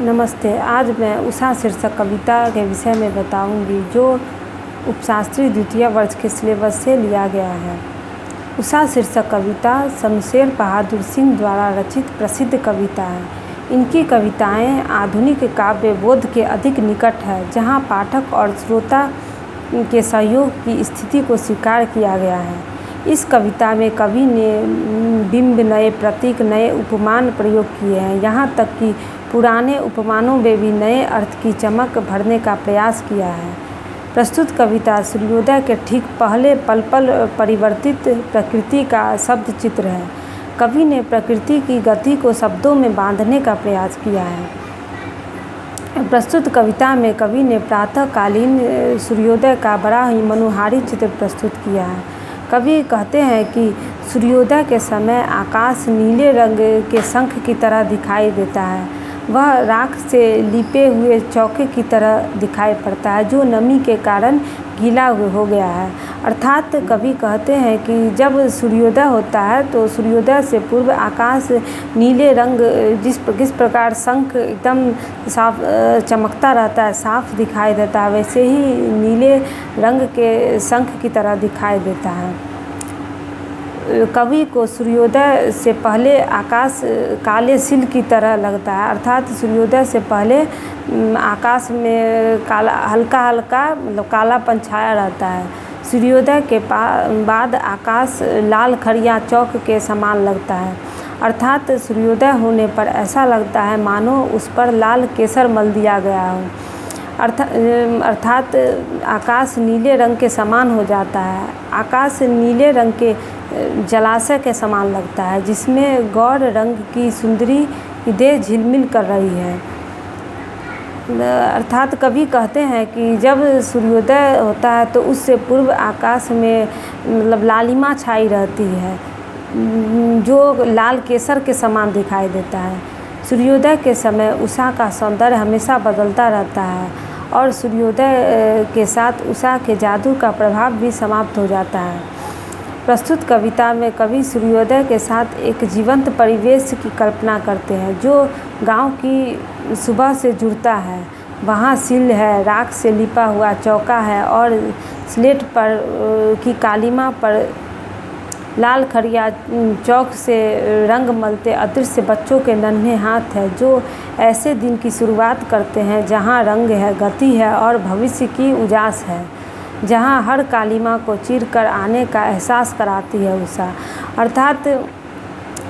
नमस्ते। आज मैं उषा शीर्षक कविता के विषय में बताऊंगी जो उपशास्त्री द्वितीय वर्ष के सिलेबस से लिया गया है। उषा शीर्षक कविता शमशेर बहादुर सिंह द्वारा रचित प्रसिद्ध कविता है। इनकी कविताएं आधुनिक काव्य बोध के अधिक निकट है, जहां पाठक और श्रोता के सहयोग की स्थिति को स्वीकार किया गया है। इस कविता में कवि ने बिंब, नए प्रतीक, नए उपमान प्रयोग किए हैं। यहाँ तक कि पुराने उपमानों में भी नए अर्थ की चमक भरने का प्रयास किया है। प्रस्तुत कविता सूर्योदय के ठीक पहले पल पल परिवर्तित प्रकृति का शब्द चित्र है। कवि ने प्रकृति की गति को शब्दों में बांधने का प्रयास किया है। प्रस्तुत कविता में कवि ने प्रातःकालीन सूर्योदय का बड़ा ही मनोहारी चित्र प्रस्तुत किया है। कवि कहते हैं कि सूर्योदय के समय आकाश नीले रंग के शंख की तरह दिखाई देता है। वह राख से लिपे हुए चौके की तरह दिखाई पड़ता है, जो नमी के कारण गीला हो गया है। अर्थात कवि कहते हैं कि जब सूर्योदय होता है तो सूर्योदय से पूर्व आकाश नीले रंग किस प्रकार शंख एकदम साफ चमकता रहता है, साफ दिखाई देता है, वैसे ही नीले रंग के शंख की तरह दिखाई देता है। कवि को सूर्योदय से पहले आकाश काले सिल की तरह लगता है। अर्थात सूर्योदय से पहले आकाश में काला हल्का मतलब कालापन छाया रहता है। सूर्योदय के बाद आकाश लाल खड़िया चौक के समान लगता है। अर्थात सूर्योदय होने पर ऐसा लगता है मानो उस पर लाल केसर मल दिया गया हो। अर्थात आकाश नीले रंग के समान हो जाता है। आकाश नीले रंग के जलाशय के समान लगता है, जिसमें गौर रंग की सुंदरी की देह झिलमिल कर रही है। अर्थात कवि कहते हैं कि जब सूर्योदय होता है तो उससे पूर्व आकाश में मतलब लालिमा छाई रहती है, जो लाल केसर के समान दिखाई देता है। सूर्योदय के समय उषा का सौंदर्य हमेशा बदलता रहता है और सूर्योदय के साथ उषा के जादू का प्रभाव भी समाप्त हो जाता है। प्रस्तुत कविता में कवि सूर्योदय के साथ एक जीवंत परिवेश की कल्पना करते हैं, जो गांव की सुबह से जुड़ता है। वहां सिल है, राख से लिपा हुआ चौका है और स्लेट पर की कालीमा पर लाल खड़िया चौक से रंग मलते अदृश्य बच्चों के नन्हे हाथ है, जो ऐसे दिन की शुरुआत करते हैं जहां रंग है, गति है और भविष्य की उजास है, जहां हर कालीमा को चीर कर आने का एहसास कराती है उषा। अर्थात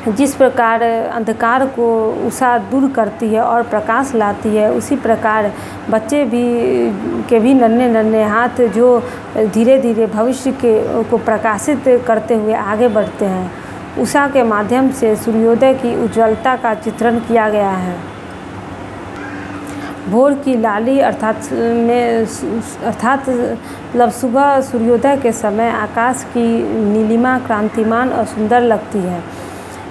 जिस प्रकार अंधकार को उषा दूर करती है और प्रकाश लाती है, उसी प्रकार बच्चे के भी नन्हे नन्हे हाथ जो धीरे धीरे भविष्य को प्रकाशित करते हुए आगे बढ़ते हैं। उषा के माध्यम से सूर्योदय की उज्ज्वलता का चित्रण किया गया है। भोर की लाली अर्थात मतलब सुबह सूर्योदय के समय आकाश की नीलिमा क्रांतिमान और सुंदर लगती है।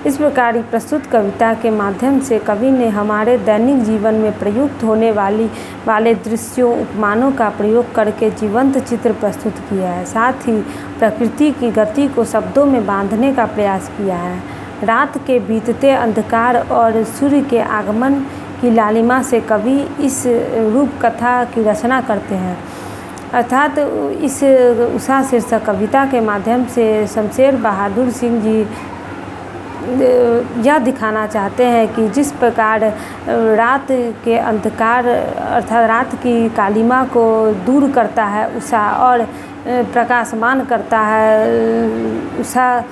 इस प्रकार प्रस्तुत कविता के माध्यम से कवि ने हमारे दैनिक जीवन में प्रयुक्त होने वाले दृश्यों, उपमानों का प्रयोग करके जीवंत चित्र प्रस्तुत किया है। साथ ही प्रकृति की गति को शब्दों में बांधने का प्रयास किया है। रात के बीतते अंधकार और सूर्य के आगमन की लालिमा से कवि इस रूप कथा की रचना करते हैं। अर्थात इस उषा शीर्षक कविता के माध्यम से शमशेर बहादुर सिंह जी यह दिखाना चाहते हैं कि जिस प्रकार रात के अंधकार अर्थात रात की कालिमा को दूर करता है उषा और प्रकाशमान करता है उषा,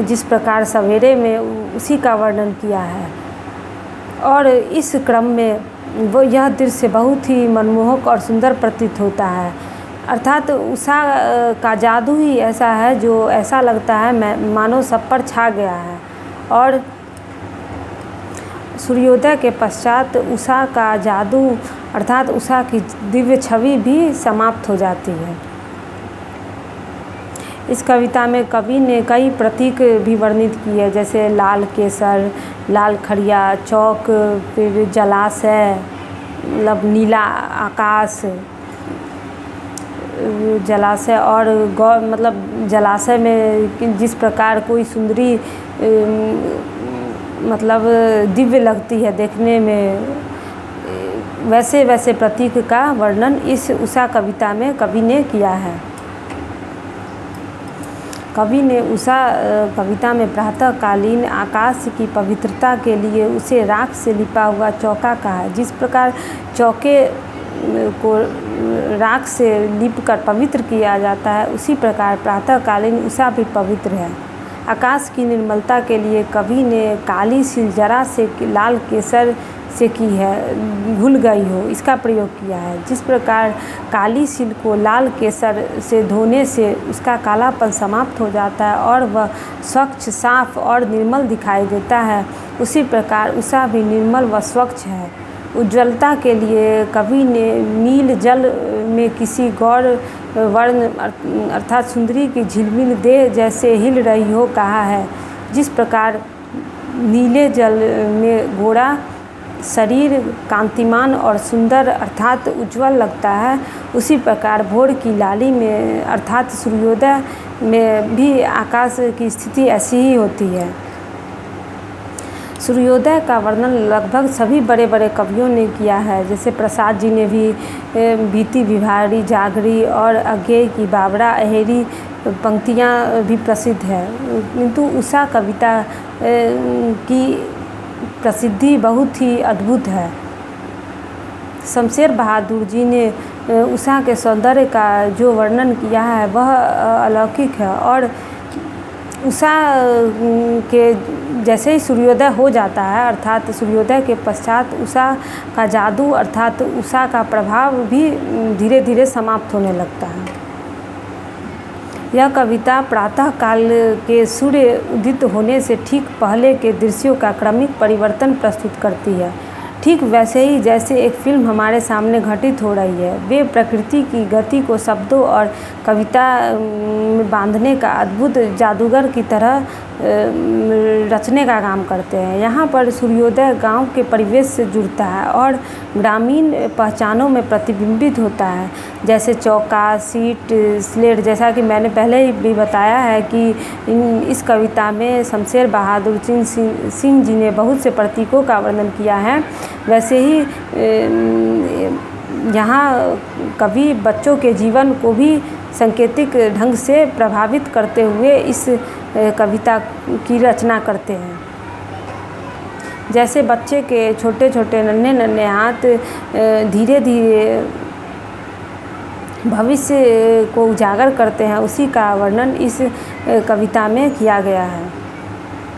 जिस प्रकार सवेरे में उसी का वर्णन किया है। और इस क्रम में वो यह दृश्य बहुत ही मनमोहक और सुंदर प्रतीत होता है। अर्थात उषा का जादू ही ऐसा है जो ऐसा लगता है मानो सब पर छा गया है। और सूर्योदय के पश्चात उषा का जादू अर्थात उषा की दिव्य छवि भी समाप्त हो जाती है। इस कविता में कवि ने कई प्रतीक भी वर्णित किए, जैसे लाल केसर, लाल खड़िया चौक, फिर जलाशय, मतलब नीला आकाश, जलाशय और मतलब जलाशय में जिस प्रकार कोई सुंदरी मतलब दिव्य लगती है देखने में, वैसे वैसे प्रतीक का वर्णन इस उषा कविता में कवि ने किया है। कवि ने उषा कविता में प्रातःकालीन आकाश की पवित्रता के लिए उसे राख से लिपा हुआ चौका कहा है। जिस प्रकार चौके को राख से लिपकर पवित्र किया जाता है, उसी प्रकार प्रातःकालीन उषा भी पवित्र है। आकाश की निर्मलता के लिए कवि ने काली सील जरा से लाल केसर से की है, घुल गई हो, इसका प्रयोग किया है। जिस प्रकार काली सील को लाल केसर से धोने से उसका कालापन समाप्त हो जाता है और वह स्वच्छ, साफ और निर्मल दिखाई देता है, उसी प्रकार उषा भी निर्मल व स्वच्छ है। उज्ज्वलता के लिए कवि ने नील जल में किसी गौर वर्ण अर्थात सुंदरी की झिलमिल देह जैसे हिल रही हो कहा है। जिस प्रकार नीले जल में गोरा शरीर कांतिमान और सुंदर अर्थात उज्ज्वल लगता है, उसी प्रकार भोर की लाली में अर्थात सूर्योदय में भी आकाश की स्थिति ऐसी ही होती है। सूर्योदय का वर्णन लगभग सभी बड़े बड़े कवियों ने किया है, जैसे प्रसाद जी ने भी बीती विभारी, जागरी और अज्ञेय की बावड़ा अहेरी पंक्तियाँ भी प्रसिद्ध है। किंतु उषा कविता की प्रसिद्धि बहुत ही अद्भुत है। शमशेर बहादुर जी ने उषा के सौंदर्य का जो वर्णन किया है वह अलौकिक है और उषा के जैसे ही सूर्योदय हो जाता है अर्थात सूर्योदय के पश्चात उषा का जादू अर्थात उषा का प्रभाव भी धीरे धीरे समाप्त होने लगता है। यह कविता प्रातःकाल के सूर्य उदित होने से ठीक पहले के दृश्यों का क्रमिक परिवर्तन प्रस्तुत करती है, ठीक वैसे ही जैसे एक फिल्म हमारे सामने घटित हो रही है। वे प्रकृति की गति को शब्दों और कविता में बांधने का अद्भुत जादूगर की तरह रचने का काम करते हैं। यहाँ पर सूर्योदय गांव के परिवेश से जुड़ता है और ग्रामीण पहचानों में प्रतिबिंबित होता है, जैसे चौका, सीट, स्लेट। जैसा कि मैंने पहले ही भी बताया है कि इस कविता में शमशेर बहादुर सिंह जी ने बहुत से प्रतीकों का वर्णन किया है। वैसे ही यहाँ कवि बच्चों के जीवन को भी सांकेतिक ढंग से प्रभावित करते हुए इस कविता की रचना करते हैं। जैसे बच्चे के छोटे छोटे नन्हे नन्हे हाथ धीरे धीरे भविष्य को उजागर करते हैं, उसी का वर्णन इस कविता में किया गया है।